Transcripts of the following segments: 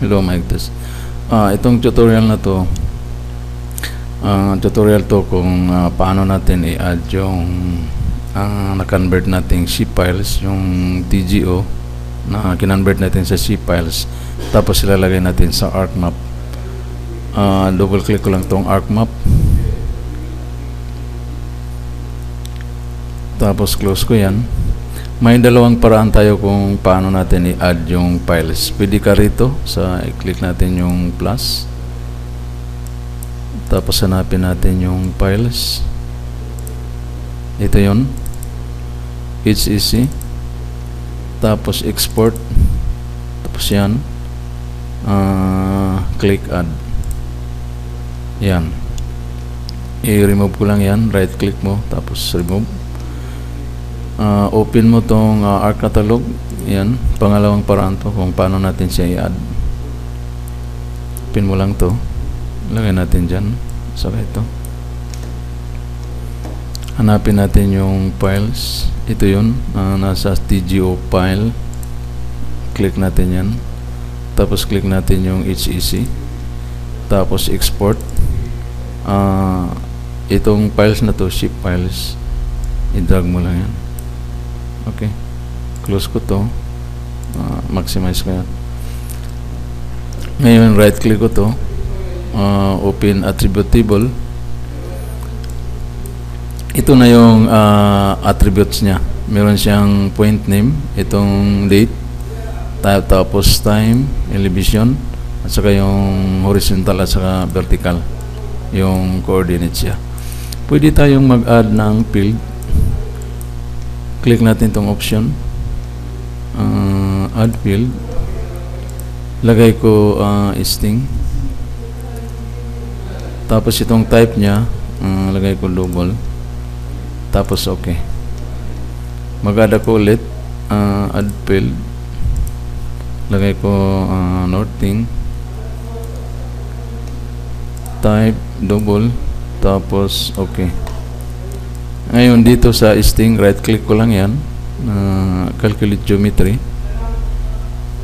Hello, mic test. Itong tutorial na to, kung paano natin i-add yung na-convert nating zip files, yung TGO na kinonvert natin sa zip files, tapos ilalagay natin sa ArcMap. Double click ko lang tong ArcMap, tapos close ko yan. May dalawang paraan tayo kung paano natin i-add yung files. Pwede ka rito i-click natin yung plus, tapos hanapin natin yung files. Ito yun, HEC, tapos export, tapos yan, click add. Yan, i-remove ko lang yan, right click mo, tapos remove. Open mo tong Arc Catalog. Yan, pangalawang paraan to kung paano natin siya i-add. Open mo lang to, lagay natin dyan, saka ito, hanapin natin yung files. Ito yun, nasa TGO file, click natin yan, tapos click natin yung HEC, tapos export. Itong files na to, zip files, i-drag mo lang yan. Okay, close ko to, maximize ko yan. Ngayon right click ko to, open attribute table. Ito na yung attributes nya. Meron siyang point name, itong date, tapos time, elevation, at saka yung horizontal at saka vertical, yung coordinates niya. Pwede tayong mag-add ng field. Click natin itong option, add field, lagay ko string, tapos itong type nya, lagay ko double, tapos okay. Mag-add ako ulit, add field, lagay ko northing, type double, tapos okay. Ngayon dito sa string, right click ko lang yan, calculate geometry,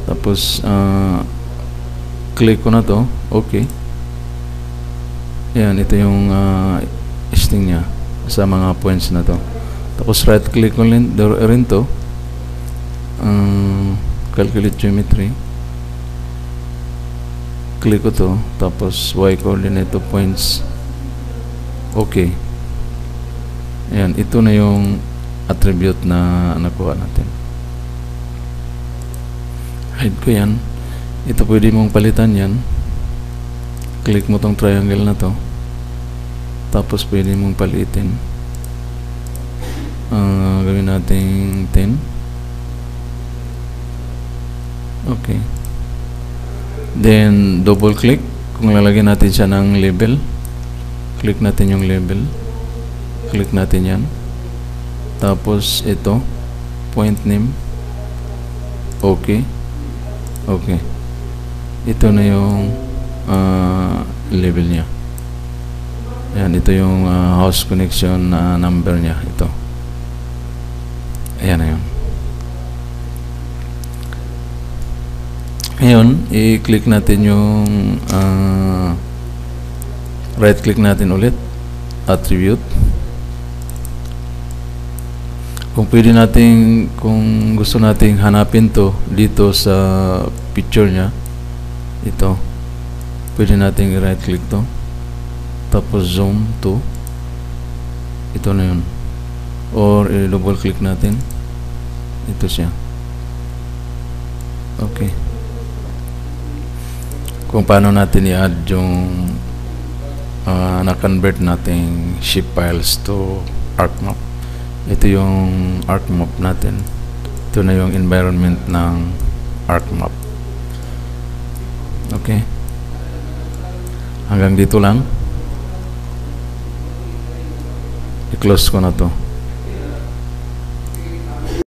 tapos click ko na to, okay. Yan, ito yung string nya sa mga points na to. Tapos right click ko rin to, calculate geometry, click ko to, tapos y coordinate to points, okay. Ayan, ito na yung attribute na nakuha natin. Hide ko yan. Ito pwede mong palitan yan. Click mo tong triangle na to, tapos pwede mong palitin. Gawin natin 10. Okay. Then double click kung lalagyan natin siya ng label. Click natin yung label, click natin yan, tapos ito point name, okay. Okay, ito na yung label nya. Ayan, ito yung house connection number nya, ito. Ayan na yun. Ngayon i-click natin yung right click natin ulit, attribute. Kung pwede natin, kung gusto nating hanapin to dito sa picture nya, ito, pwede nating right click to, tapos zoom to, ito na yun, or double click natin, ito siya. Okay, kung paano natin i-add yung na-convert nating zip files to ArcMap. Ito yung ArcMap natin. Ito na yung environment ng ArcMap. Okay, hanggang dito lang. I-close ko na to.